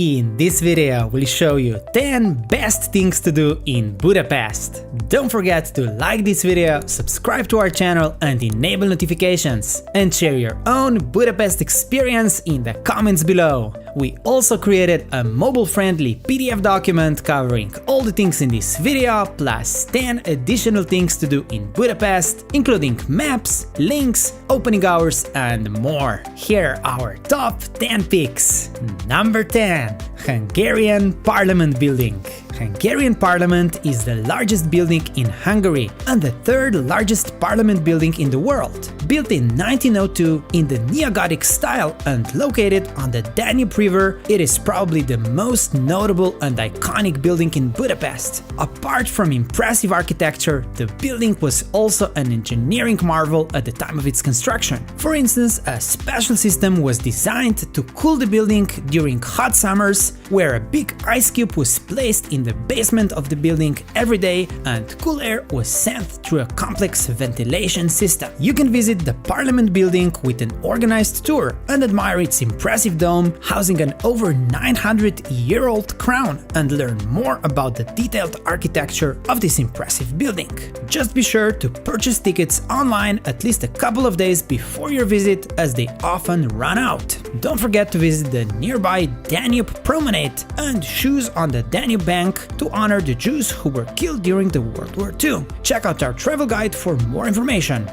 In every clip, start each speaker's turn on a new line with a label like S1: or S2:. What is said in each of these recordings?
S1: In this video, we'll show you 10 best things to do in Budapest. Don't forget to like this video, subscribe to our channel and enable notifications, and share your own Budapest experience in the comments below. We also created a mobile-friendly PDF document covering all the things in this video, plus 10 additional things to do in Budapest, including maps, links, opening hours and more. Here are our top 10 picks. Number 10. Hungarian Parliament Building. Hungarian Parliament is the largest building in Hungary and the third largest parliament building in the world. Built in 1902 in the neo-Gothic style and located on the Danube River, it is probably the most notable and iconic building in Budapest. Apart from impressive architecture, the building was also an engineering marvel at the time of its construction. For instance, a special system was designed to cool the building during hot summers, where a big ice cube was placed in the basement of the building every day and cool air was sent through a complex ventilation system. You can visit the Parliament building with an organized tour and admire its impressive dome housing an over 900-year-old crown and learn more about the detailed architecture of this impressive building. Just be sure to purchase tickets online at least a couple of days before your visit, as they often run out. Don't forget to visit the nearby Danube Promenade and shoes on the Danube bank to honor the Jews who were killed during the World War II. Check out our travel guide for more information.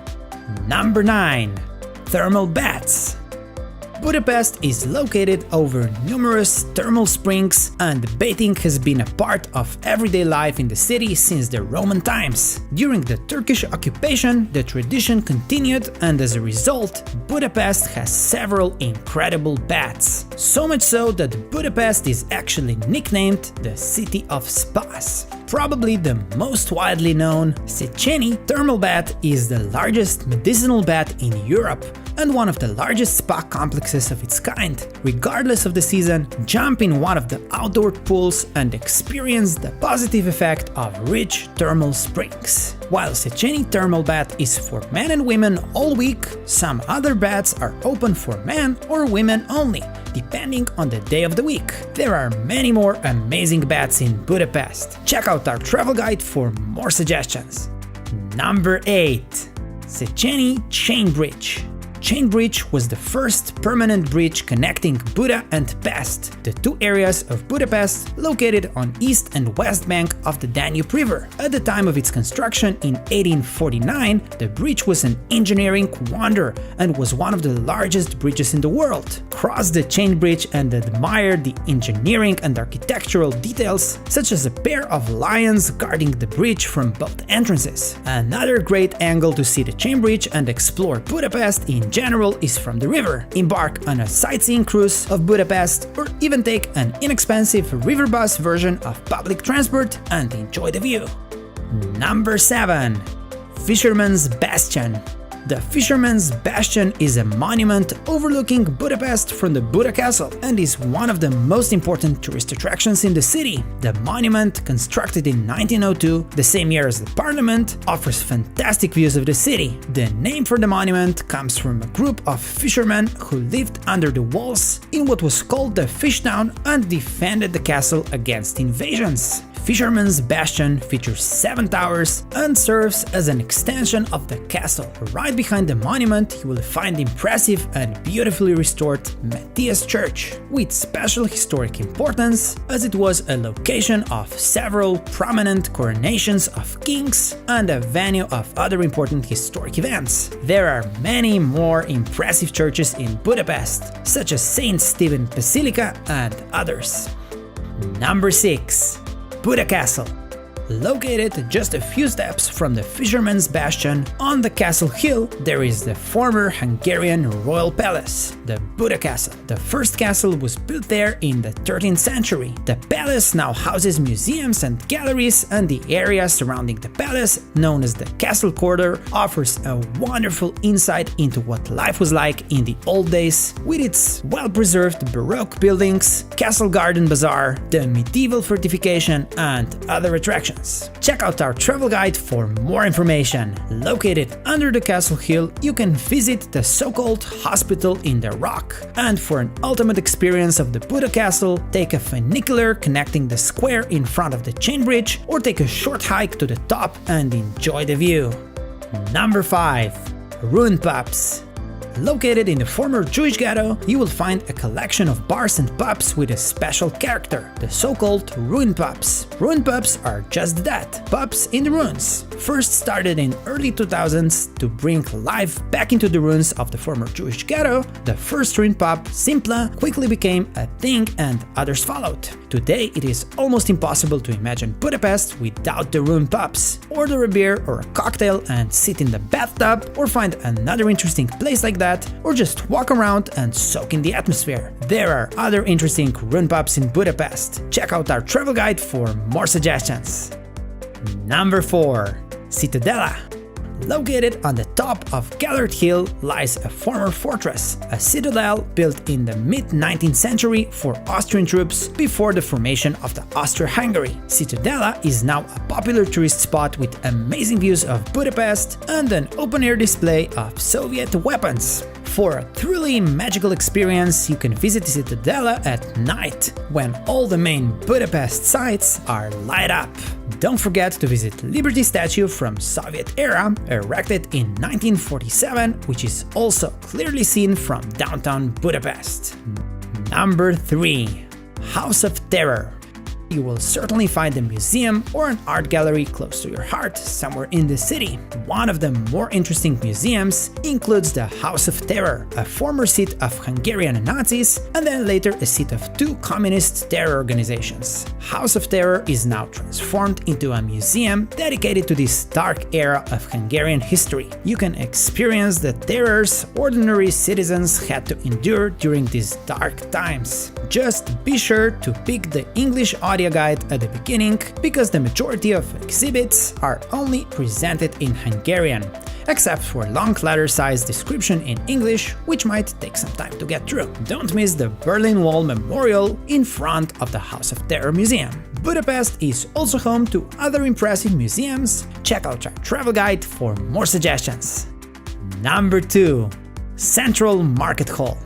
S1: Number 9. Thermal baths. Budapest is located over numerous thermal springs, and bathing has been a part of everyday life in the city since the Roman times. During the Turkish occupation, the tradition continued, and as a result, Budapest has several incredible baths. So much so that Budapest is actually nicknamed the City of Spas. Probably the most widely known, Széchenyi thermal bath is the largest medicinal bath in Europe and one of the largest spa complexes of its kind. Regardless of the season, jump in one of the outdoor pools and experience the positive effect of rich thermal springs. While Széchenyi thermal bath is for men and women all week, some other baths are open for men or women only, depending on the day of the week. There are many more amazing baths in Budapest. Check out our travel guide for more suggestions. Number 8. Széchenyi Chain Bridge. Chain Bridge was the first permanent bridge connecting Buda and Pest, the two areas of Budapest located on east and west bank of the Danube River. At the time of its construction in 1849, the bridge was an engineering wonder and was one of the largest bridges in the world. Cross the chain bridge and admire the engineering and architectural details, such as a pair of lions guarding the bridge from both entrances. Another great angle to see the chain bridge and explore Budapest in general is from the river. Embark on a sightseeing cruise of Budapest, or even take an inexpensive river bus version of public transport and enjoy the view. Number 7. Fisherman's Bastion. The Fisherman's Bastion is a monument overlooking Budapest from the Buda Castle and is one of the most important tourist attractions in the city. The monument, constructed in 1902, the same year as the Parliament, offers fantastic views of the city. The name for the monument comes from a group of fishermen who lived under the walls in what was called the Fish Town and defended the castle against invasions. Fisherman's Bastion features 7 towers and serves as an extension of the castle. Right behind the monument you will find the impressive and beautifully restored Matthias Church, with special historic importance as it was a location of several prominent coronations of kings and a venue of other important historic events. There are many more impressive churches in Budapest, such as St. Stephen Basilica and others. Number 6. Buda Castle. Located just a few steps from the Fisherman's Bastion, on the castle hill there is the former Hungarian royal palace, the Buda Castle. The first castle was built there in the 13th century. The palace now houses museums and galleries, and the area surrounding the palace, known as the Castle Quarter, offers a wonderful insight into what life was like in the old days, with its well-preserved Baroque buildings, Castle Garden Bazaar, the medieval fortification and other attractions. Check out our travel guide for more information. Located under the castle hill, you can visit the so-called hospital in the rock. And for an ultimate experience of the Buda Castle, take a funicular connecting the square in front of the chain bridge, or take a short hike to the top and enjoy the view. Number 5. Ruin Pubs. Located in the former Jewish ghetto, you will find a collection of bars and pubs with a special character, the so-called ruin pubs. Ruin pubs are just that, pubs in the ruins. First started in early 2000s to bring life back into the ruins of the former Jewish ghetto, the first ruin pub, Simpla, quickly became a thing and others followed. Today it is almost impossible to imagine Budapest without the ruin pubs. Order a beer or a cocktail and sit in the bathtub, or find another interesting place like that, or just walk around and soak in the atmosphere. There are other interesting ruin pubs in Budapest. Check out our travel guide for more suggestions. Number 4. Citadella. Located on the top of Gellert Hill lies a former fortress, a citadel built in the mid-19th century for Austrian troops before the formation of the Austro-Hungary. Citadella is now a popular tourist spot with amazing views of Budapest and an open-air display of Soviet weapons. For a truly magical experience, you can visit Citadella at night, when all the main Budapest sites are light up. Don't forget to visit Liberty Statue from Soviet era, erected in 1947, which is also clearly seen from downtown Budapest. Number 3. House of Terror. You will certainly find a museum or an art gallery close to your heart somewhere in the city. One of the more interesting museums includes the House of Terror, a former seat of Hungarian Nazis and then later a seat of 2 communist terror organizations. House of Terror is now transformed into a museum dedicated to this dark era of Hungarian history. You can experience the terrors ordinary citizens had to endure during these dark times. Just be sure to pick the English audio guide at the beginning, because the majority of exhibits are only presented in Hungarian, except for long letter-sized description in English, which might take some time to get through. Don't miss the Berlin Wall Memorial in front of the House of Terror Museum. Budapest is also home to other impressive museums. Check out our travel guide for more suggestions. Number 2. Central Market Hall.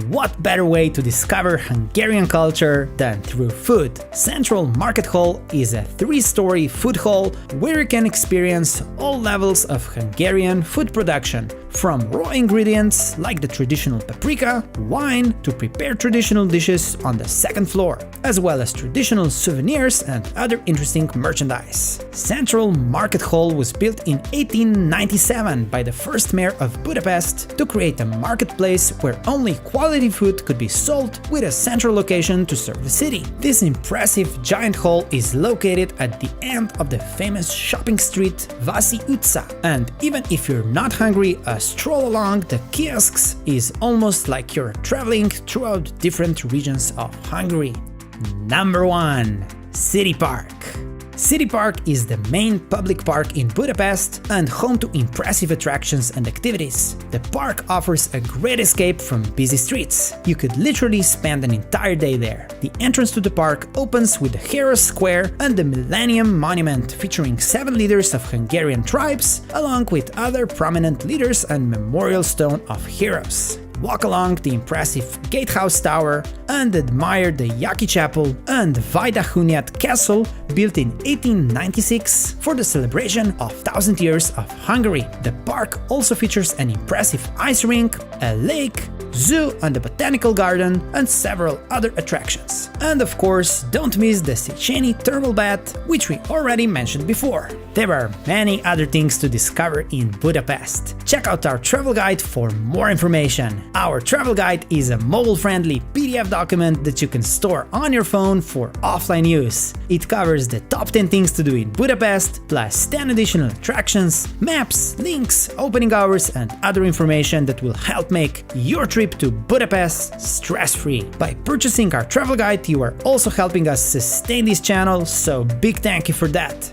S1: What better way to discover Hungarian culture than through food? Central Market Hall is a 3-story food hall where you can experience all levels of Hungarian food production, from raw ingredients like the traditional paprika, wine, to prepare traditional dishes on the 2nd floor, as well as traditional souvenirs and other interesting merchandise. Central Market Hall was built in 1897 by the first mayor of Budapest to create a marketplace where only quality food could be sold, with a central location to serve the city. This impressive giant hall is located at the end of the famous shopping street Vasi Utca, and even if you're not hungry, a stroll along the kiosks is almost like you're traveling throughout different regions of Hungary. Number 1. City Park. City Park is the main public park in Budapest and home to impressive attractions and activities. The park offers a great escape from busy streets. You could literally spend an entire day there. The entrance to the park opens with the Heroes Square and the Millennium Monument, featuring 7 leaders of Hungarian tribes, along with other prominent leaders and memorial stone of heroes. Walk along the impressive Gatehouse Tower and admire the Yaki Chapel and Vajdahunyad Castle, built in 1896 for the celebration of 1000 years of Hungary. The park also features an impressive ice rink, a lake, zoo and a botanical garden, and several other attractions. And of course, don't miss the Széchenyi thermal bath, which we already mentioned before. There are many other things to discover in Budapest. Check out our travel guide for more information. Our travel guide is a mobile-friendly PDF document that you can store on your phone for offline use. It covers the top 10 things to do in Budapest, plus 10 additional attractions, maps, links, opening hours, and other information that will help make your trip to Budapest stress-free. By purchasing our travel guide, you are also helping us sustain this channel, so big thank you for that.